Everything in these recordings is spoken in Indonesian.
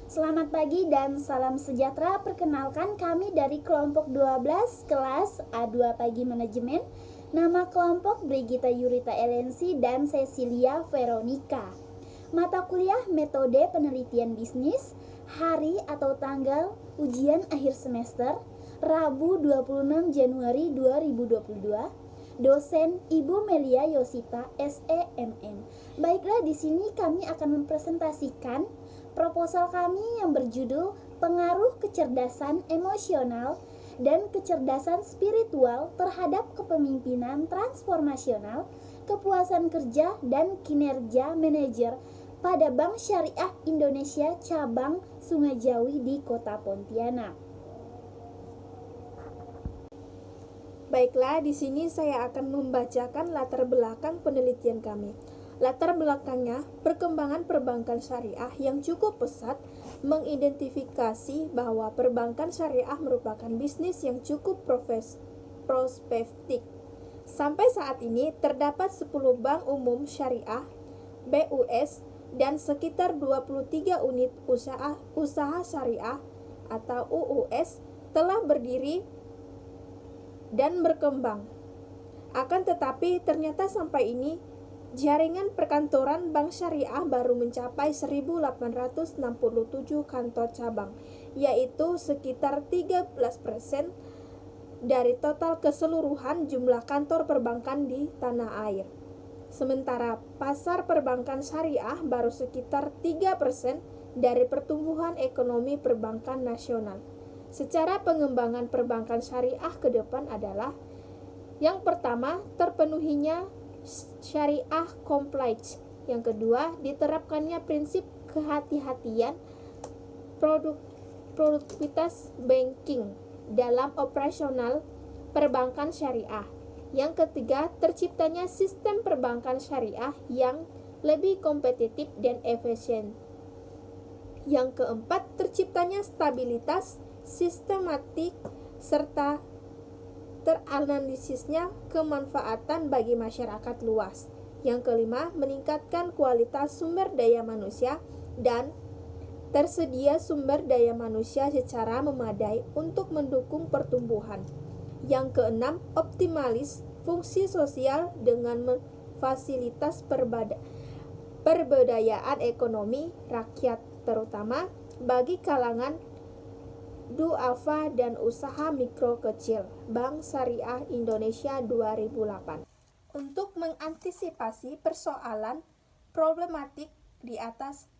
Selamat pagi dan salam sejahtera. Perkenalkan kami dari kelompok 12 kelas A2 Pagi Manajemen. Nama kelompok Brigita Yurita Elensi dan Cecilia Veronica. Mata kuliah metode penelitian bisnis, hari atau tanggal ujian akhir semester, Rabu 26 Januari 2022. Dosen Ibu Melia Yosita SEMM. Baiklah, di sini kami akan mempresentasikan proposal kami yang berjudul Pengaruh Kecerdasan Emosional dan Kecerdasan Spiritual terhadap Kepemimpinan Transformasional, Kepuasan Kerja dan Kinerja Manajer pada Bank Syariah Indonesia Cabang Sungai Jawi di Kota Pontianak. Baiklah, di sini saya akan membacakan latar belakang penelitian kami. Latar belakangnya, perkembangan perbankan syariah yang cukup pesat mengidentifikasi bahwa perbankan syariah merupakan bisnis yang cukup prospektif. Sampai saat ini, terdapat 10 bank umum syariah, BUS, dan sekitar 23 unit usaha syariah atau UUS telah berdiri dan berkembang. Akan tetapi ternyata sampai ini jaringan perkantoran bank syariah baru mencapai 1.867 kantor cabang, yaitu sekitar 13% dari total keseluruhan jumlah kantor perbankan di tanah air. Sementara pasar perbankan syariah baru sekitar 3% dari pertumbuhan ekonomi perbankan nasional. Secara pengembangan perbankan syariah ke depan adalah yang pertama, terpenuhinya syariah compliance. Yang kedua, diterapkannya prinsip kehati-hatian produktivitas banking dalam operasional perbankan syariah. Yang ketiga, terciptanya sistem perbankan syariah yang lebih kompetitif dan efisien. Yang keempat, terciptanya stabilitas sistematik serta teranalisisnya kemanfaatan bagi masyarakat luas. Yang kelima, meningkatkan kualitas sumber daya manusia dan tersedia sumber daya manusia secara memadai untuk mendukung pertumbuhan. Yang keenam, optimalis fungsi sosial dengan memfasilitas perberdayaan ekonomi rakyat, terutama bagi kalangan duafa dan usaha mikro kecil. Bank Syariah Indonesia 2008. Untuk mengantisipasi persoalan problematik di atas,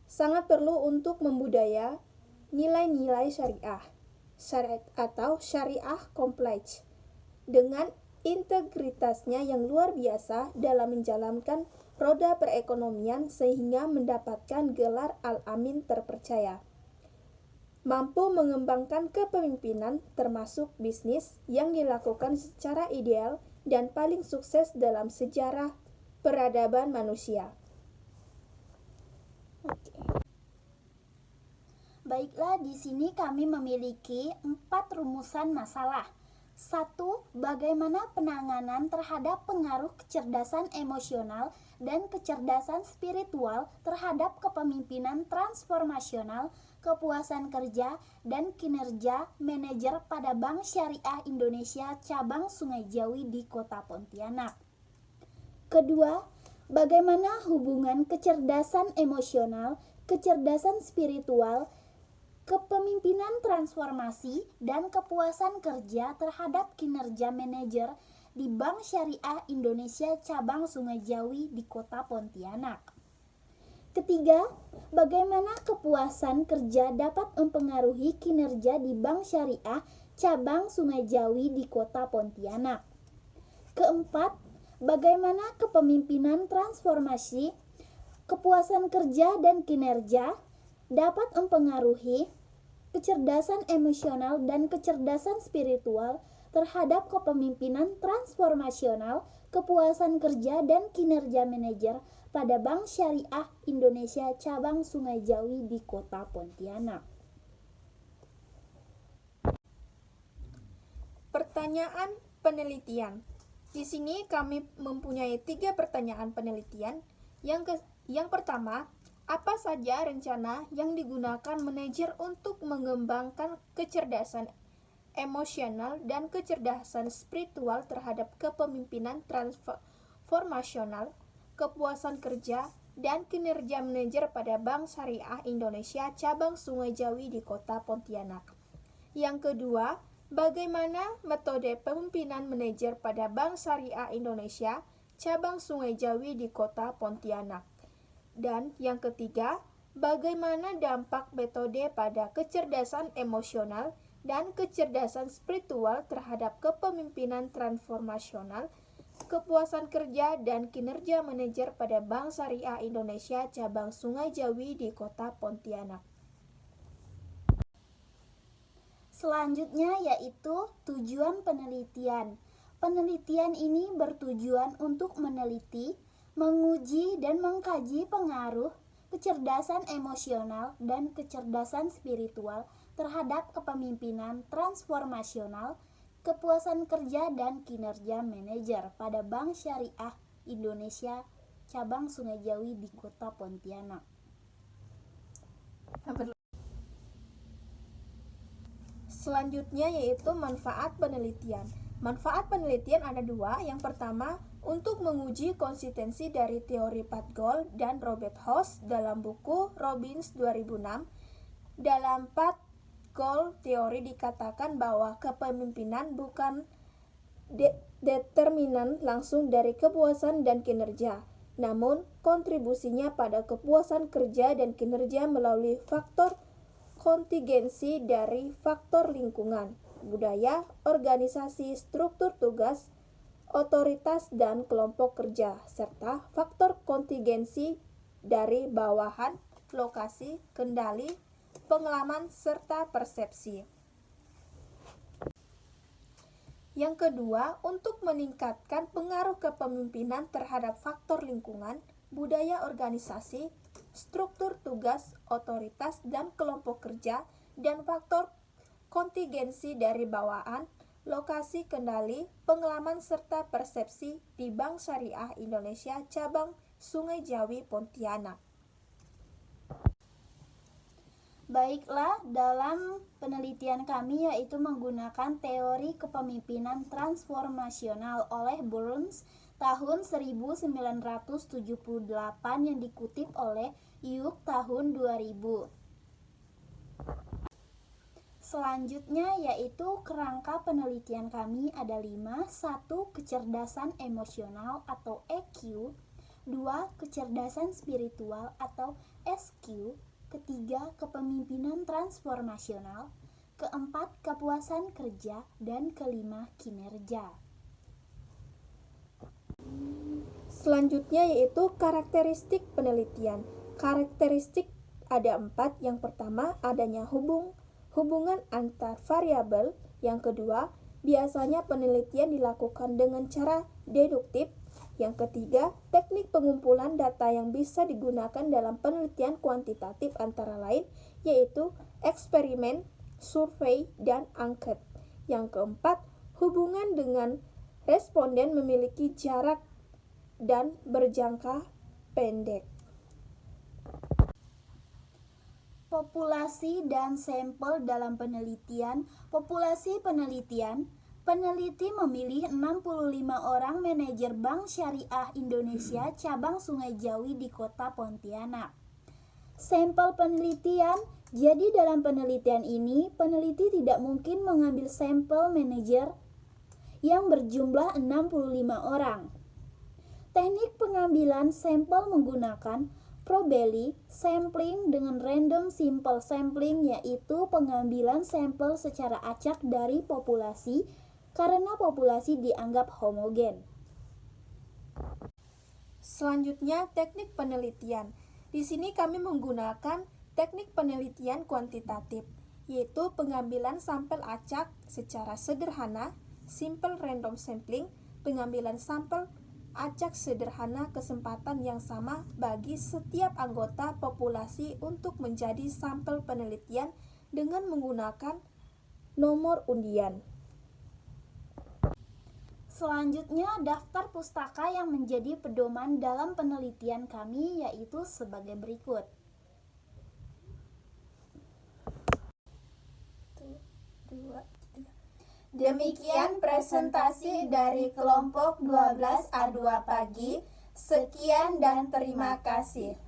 sangat perlu untuk membudaya nilai-nilai syariah atau syariah compliance dengan integritasnya yang luar biasa dalam menjalankan roda perekonomian sehingga mendapatkan gelar Al-Amin terpercaya. Mampu mengembangkan kepemimpinan termasuk bisnis yang dilakukan secara ideal dan paling sukses dalam sejarah peradaban manusia. Baiklah, di sini kami memiliki 4 rumusan masalah. 1. Bagaimana penanganan terhadap pengaruh kecerdasan emosional dan kecerdasan spiritual terhadap kepemimpinan transformasional, kepuasan kerja, dan kinerja manajer pada Bank Syariah Indonesia Cabang Sungai Jawi di Kota Pontianak. Kedua, bagaimana hubungan kecerdasan emosional, kecerdasan spiritual, kepemimpinan transformasi, dan kepuasan kerja terhadap kinerja manajer di Bank Syariah Indonesia Cabang Sungai Jawi di Kota Pontianak. Ketiga, bagaimana kepuasan kerja dapat mempengaruhi kinerja di Bank Syariah Cabang Sungai Jawi di Kota Pontianak. Keempat, bagaimana kepemimpinan transformasi, kepuasan kerja dan kinerja dapat mempengaruhi kecerdasan emosional dan kecerdasan spiritual terhadap kepemimpinan transformasional, kepuasan kerja dan kinerja manajer pada Bank Syariah Indonesia Cabang Sungai Jawi di Kota Pontianak. Pertanyaan penelitian. Di sini kami mempunyai 3 pertanyaan penelitian. Yang pertama, Apa saja rencana yang digunakan manajer untuk mengembangkan kecerdasan emosional dan kecerdasan spiritual terhadap kepemimpinan transformasional, kepuasan kerja, dan kinerja manajer pada Bank Syariah Indonesia Cabang Sungai Jawi di Kota Pontianak. Yang kedua, bagaimana metode pemimpinan manajer pada Bank Syariah Indonesia Cabang Sungai Jawi di Kota Pontianak. Dan yang ketiga, bagaimana dampak metode pada kecerdasan emosional dan kecerdasan spiritual terhadap kepemimpinan transformasional, kepuasan kerja, dan kinerja manajer pada Bank Syariah Indonesia Cabang Sungai Jawi di Kota Pontianak. Selanjutnya yaitu tujuan penelitian. Penelitian ini bertujuan untuk meneliti, menguji dan mengkaji pengaruh kecerdasan emosional dan kecerdasan spiritual terhadap kepemimpinan transformasional, kepuasan kerja dan kinerja manajer pada Bank Syariah Indonesia Cabang Sungai Jawi di Kota Pontianak. Selanjutnya yaitu manfaat penelitian. Manfaat penelitian ada dua. Yang pertama, untuk menguji konsistensi dari teori Pat Gould dan Robert Hoss dalam buku Robbins 2006. Dalam Pat Gould teori dikatakan bahwa kepemimpinan bukan determinan langsung dari kepuasan dan kinerja, namun kontribusinya pada kepuasan kerja dan kinerja melalui faktor kontingensi dari faktor lingkungan, budaya, organisasi, struktur tugas, otoritas, dan kelompok kerja, serta faktor kontingensi dari bawahan, lokasi, kendali, pengalaman, serta persepsi. Yang kedua, untuk meningkatkan pengaruh kepemimpinan terhadap faktor lingkungan, budaya organisasi, struktur tugas, otoritas, dan kelompok kerja, dan faktor kontingensi dari bawaan, lokasi, kendali, pengalaman, serta persepsi di Bank Syariah Indonesia Cabang Sungai Jawi Pontianak. Baiklah, dalam penelitian kami yaitu menggunakan teori kepemimpinan transformasional oleh Burns tahun 1978 yang dikutip oleh Yuk tahun 2000. Selanjutnya yaitu kerangka penelitian kami ada 5. 1. Kecerdasan emosional atau EQ. 2. Kecerdasan spiritual atau SQ. Ketiga, kepemimpinan transformasional. Keempat, kepuasan kerja. Dan kelima, kinerja. Selanjutnya yaitu karakteristik penelitian. Karakteristik ada 4. Yang pertama, adanya hubungan antar variabel. Yang kedua, biasanya penelitian dilakukan dengan cara deduktif. Yang ketiga, teknik pengumpulan data yang bisa digunakan dalam penelitian kuantitatif antara lain yaitu eksperimen, survei, dan angket. Yang keempat, hubungan dengan responden memiliki jarak dan berjangka pendek. Populasi dan sampel dalam penelitian. Populasi penelitian. Peneliti memilih 65 orang manajer Bank Syariah Indonesia Cabang Sungai Jawi di Kota Pontianak. Sampel penelitian. Jadi dalam penelitian ini, peneliti tidak mungkin mengambil sampel manajer yang berjumlah 65 orang. Teknik pengambilan sampel menggunakan probability sampling dengan random simple sampling, yaitu pengambilan sampel secara acak dari populasi karena populasi dianggap homogen. Selanjutnya, teknik penelitian. Di sini kami menggunakan teknik penelitian kuantitatif, yaitu pengambilan sampel acak secara sederhana, simple random sampling, pengambilan sampel acak sederhana kesempatan yang sama bagi setiap anggota populasi untuk menjadi sampel penelitian dengan menggunakan nomor undian. Selanjutnya, daftar pustaka yang menjadi pedoman dalam penelitian kami yaitu sebagai berikut. Demikian presentasi dari kelompok 12A2 pagi. Sekian dan terima kasih.